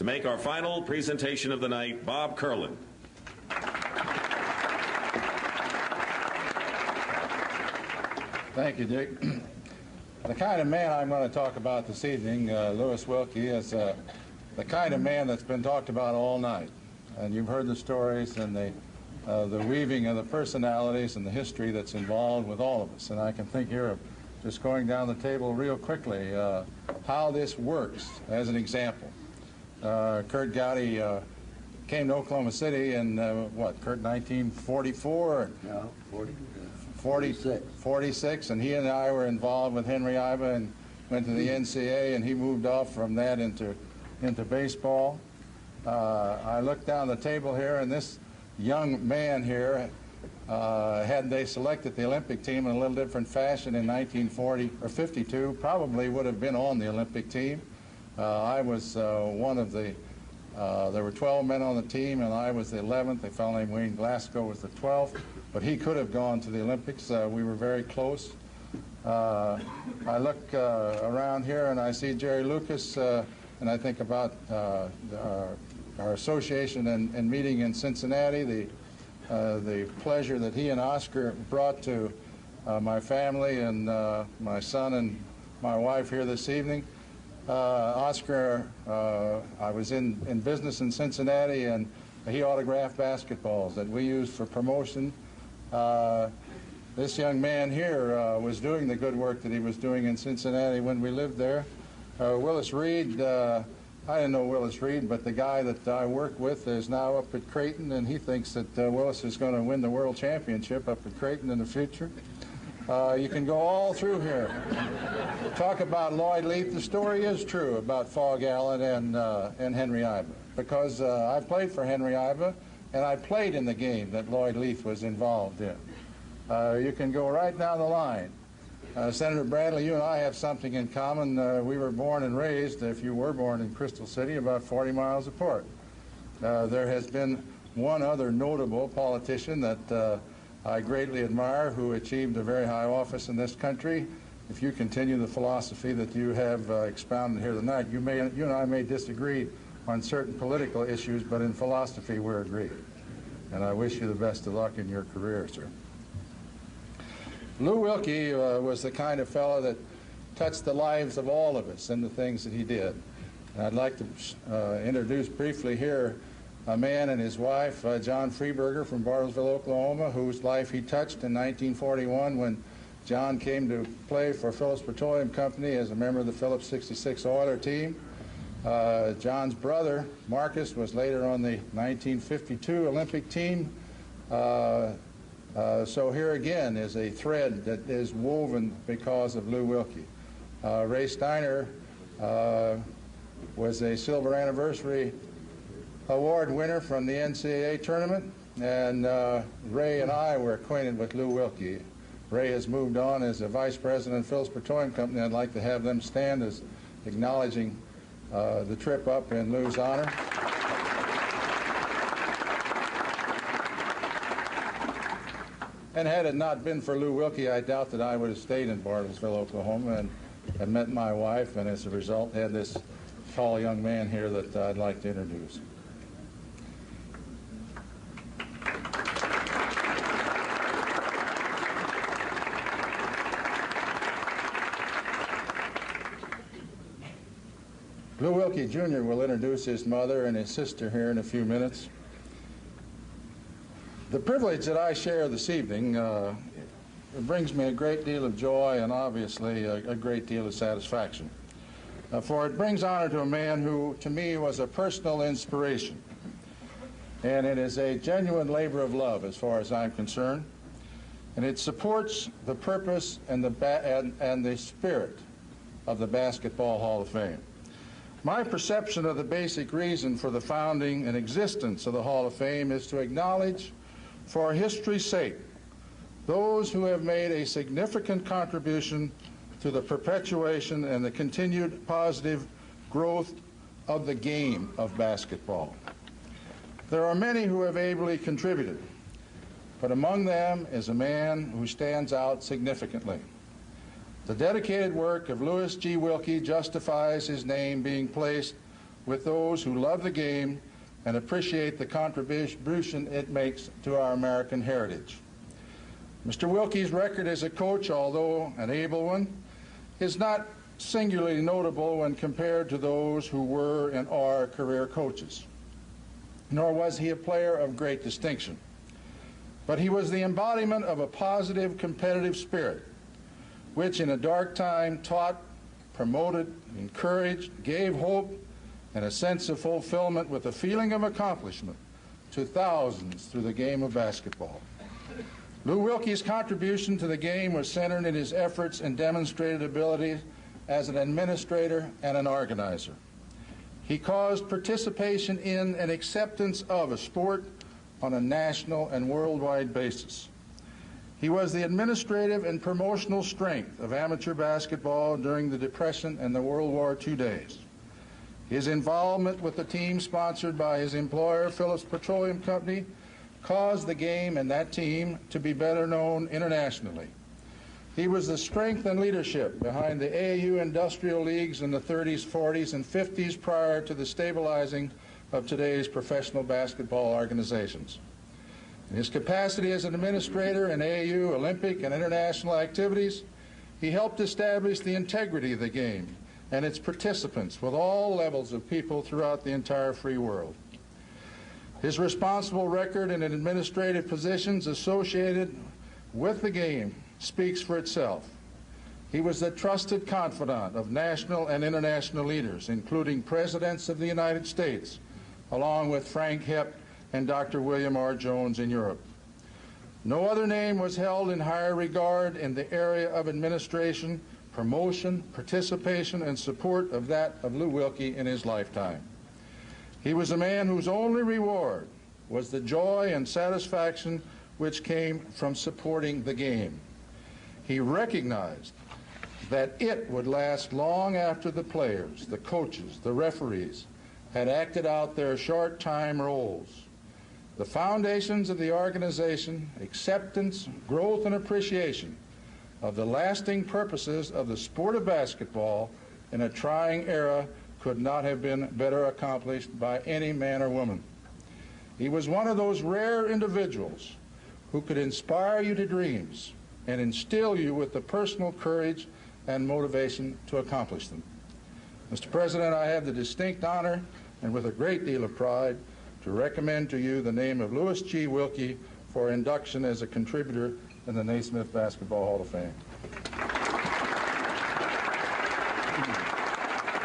To make our final presentation of the night, Bob Curlin. Thank you, Dick. The kind of man I'm going to talk about this evening, Louis Wilke, is the kind of man that's been talked about all night. And you've heard the stories and the weaving of the personalities and the history that's involved with all of us. And I can think here of just going down the table real quickly how this works as an example. Kurt Gowdy came to Oklahoma City in, what, Kurt, 1944? No, 46, and he and I were involved with Henry Iba and went to the NCAA, and he moved off from that into baseball. I looked down the table here, and this young man here, had they selected the Olympic team in a little different fashion in 1940 or 52, probably would have been on the Olympic team. I was one of the, there were 12 men on the team, and I was the 11th. A fellow named Wayne Glasgow was the 12th, but he could have gone to the Olympics. We were very close. I look around here, and I see Jerry Lucas, and I think about our association and meeting in Cincinnati, the pleasure that he and Oscar brought to my family and my son and my wife here this evening. Oscar, I was in business in Cincinnati, and he autographed basketballs that we used for promotion. This young man here was doing the good work that he was doing in Cincinnati when we lived there. Willis Reed, I didn't know Willis Reed, but the guy that I work with is now up at Creighton, and he thinks that Willis is going to win the world championship up at Creighton in the future. You can go all through here. Talk about Lloyd Leith. The story is true about Fog Allen and Henry Iba, because I played for Henry Iba, and I played in the game that Lloyd Leith was involved in. You can go right down the line. Senator Bradley, you and I have something in common. We were born and raised, if you were born in Crystal City, about 40 miles apart. There has been one other notable politician that I greatly admire, who achieved a very high office in this country. If you continue the philosophy that you have expounded here tonight, you and I may disagree on certain political issues, but in philosophy we're agreed. And I wish you the best of luck in your career, sir. Lou Wilke was the kind of fellow that touched the lives of all of us and the things that he did. And I'd like to introduce briefly here a man and his wife, John Freeberger from Bartlesville, Oklahoma, whose life he touched in 1941 when John came to play for Phillips Petroleum Company as a member of the Phillips 66 Oiler team. John's brother, Marcus, was later on the 1952 Olympic team. So here again is a thread that is woven because of Lou Wilke. Ray Steiner was a Silver Anniversary Award winner from the NCAA tournament, and Ray and I were acquainted with Lou Wilke. Ray has moved on as a vice president of Phillips Petroleum Company. I'd like to have them stand as acknowledging the trip up in Lou's honor. And had it not been for Lou Wilke, I doubt that I would have stayed in Bartlesville, Oklahoma, and met my wife, and as a result had this tall young man here that I'd like to introduce. Lou Wilke Jr. will introduce his mother and his sister here in a few minutes. The privilege that I share this evening it brings me a great deal of joy and obviously a great deal of satisfaction. For it brings honor to a man who, to me, was a personal inspiration. And it is a genuine labor of love as far as I'm concerned. And it supports the purpose and the spirit of the Basketball Hall of Fame. My perception of the basic reason for the founding and existence of the Hall of Fame is to acknowledge, for history's sake, those who have made a significant contribution to the perpetuation and the continued positive growth of the game of basketball. There are many who have ably contributed, but among them is a man who stands out significantly. The dedicated work of Louis G. Wilke justifies his name being placed with those who love the game and appreciate the contribution it makes to our American heritage. Mr. Wilke's record as a coach, although an able one, is not singularly notable when compared to those who were and are career coaches. Nor was he a player of great distinction. But he was the embodiment of a positive competitive spirit, which in a dark time taught, promoted, encouraged, gave hope, and a sense of fulfillment with a feeling of accomplishment to thousands through the game of basketball. Lew Wilke's contribution to the game was centered in his efforts and demonstrated ability as an administrator and an organizer. He caused participation in and acceptance of a sport on a national and worldwide basis. He was the administrative and promotional strength of amateur basketball during the Depression and the World War II days. His involvement with the team sponsored by his employer, Phillips Petroleum Company, caused the game and that team to be better known internationally. He was the strength and leadership behind the AAU industrial leagues in the 30s, 40s, and 50s prior to the stabilizing of today's professional basketball organizations. In his capacity as an administrator in AAU, Olympic, and international activities, he helped establish the integrity of the game and its participants with all levels of people throughout the entire free world. His responsible record in administrative positions associated with the game speaks for itself. He was the trusted confidant of national and international leaders, including presidents of the United States, along with Frank Hepp and Dr. William R. Jones in Europe. No other name was held in higher regard in the area of administration, promotion, participation, and support of that of Lew Wilke in his lifetime. He was a man whose only reward was the joy and satisfaction which came from supporting the game. He recognized that it would last long after the players, the coaches, the referees had acted out their short-time roles. The foundations of the organization, acceptance, growth, and appreciation of the lasting purposes of the sport of basketball in a trying era could not have been better accomplished by any man or woman. He was one of those rare individuals who could inspire you to dreams and instill you with the personal courage and motivation to accomplish them. Mr. President, I have the distinct honor and with a great deal of pride to recommend to you the name of Louis G. Wilke for induction as a contributor in the Naismith Basketball Hall of Fame.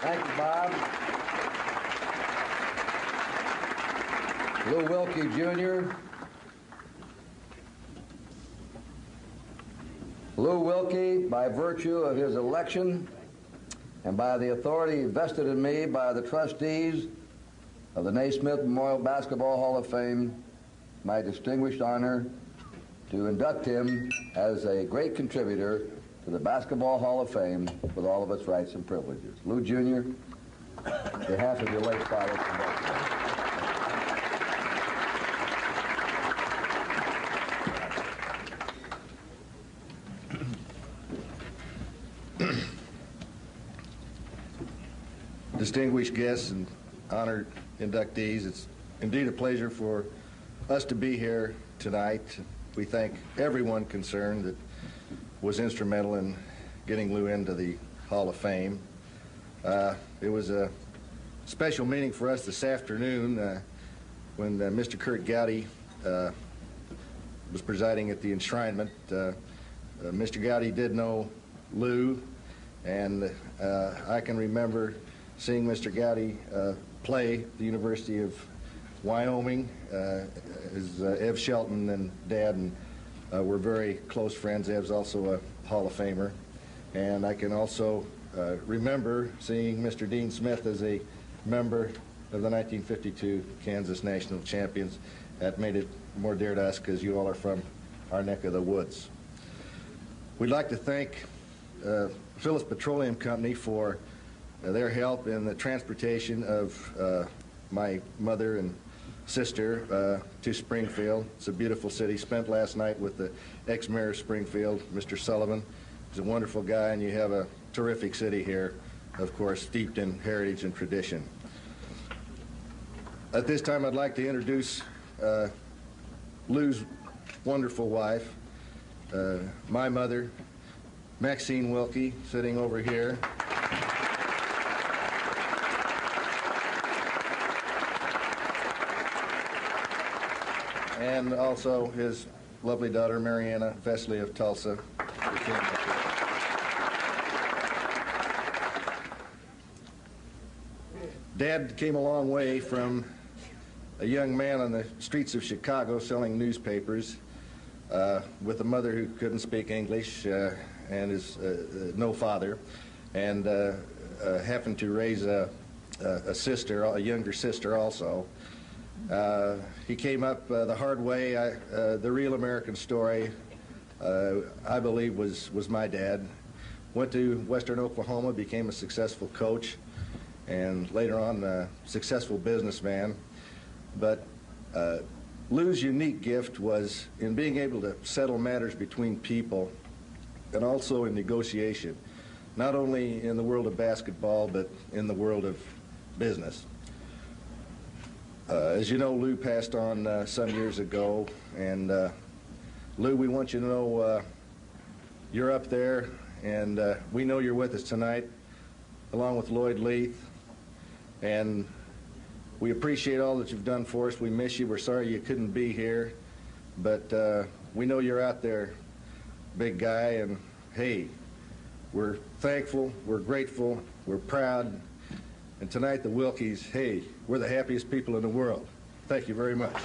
Thank you, Bob. Lew Wilke, Jr. Lew Wilke, by virtue of his election and by the authority vested in me by the trustees of the Naismith Memorial Basketball Hall of Fame, my distinguished honor to induct him as a great contributor to the Basketball Hall of Fame with all of its rights and privileges. Lew, Jr., on behalf of your late father, congratulations. Distinguished guests and honored inductees, it's indeed a pleasure for us to be here tonight. We thank everyone concerned that was instrumental in getting Lew into the Hall of Fame. It was a special meeting for us this afternoon when Mr. Kurt Gowdy was presiding at the Enshrinement. Mr. Gowdy did know Lew, and I can remember seeing Mr. Gowdy play at the University of Wyoming. Ev Shelton and Dad were very close friends. Ev's also a Hall of Famer. And I can also remember seeing Mr. Dean Smith as a member of the 1952 Kansas National Champions. That made it more dear to us because you all are from our neck of the woods. We'd like to thank Phillips Petroleum Company for their help in the transportation of my mother and sister to Springfield. It's a beautiful city. Spent last night with the ex-mayor of Springfield, Mr. Sullivan. He's a wonderful guy, and you have a terrific city here, of course, steeped in heritage and tradition. At this time, I'd like to introduce Lou's wonderful wife, my mother, Maxine Wilke, sitting over here. And also his lovely daughter, Mariana Vesley of Tulsa. Dad came a long way from a young man on the streets of Chicago selling newspapers with a mother who couldn't speak English and is no father, and happened to raise a sister, a younger sister also. He came up the hard way. The real American story, I believe, was my dad. Went to Western Oklahoma, became a successful coach, and later on a successful businessman. But Lou's unique gift was in being able to settle matters between people and also in negotiation, not only in the world of basketball, but in the world of business. As you know, Lou passed on some years ago, and Lou, we want you to know you're up there, and we know you're with us tonight, along with Lloyd Leith, and we appreciate all that you've done for us. We miss you. We're sorry you couldn't be here, but we know you're out there, big guy, and hey, we're thankful, we're grateful, we're proud, and tonight the Wilkes, hey, we're the happiest people in the world. Thank you very much.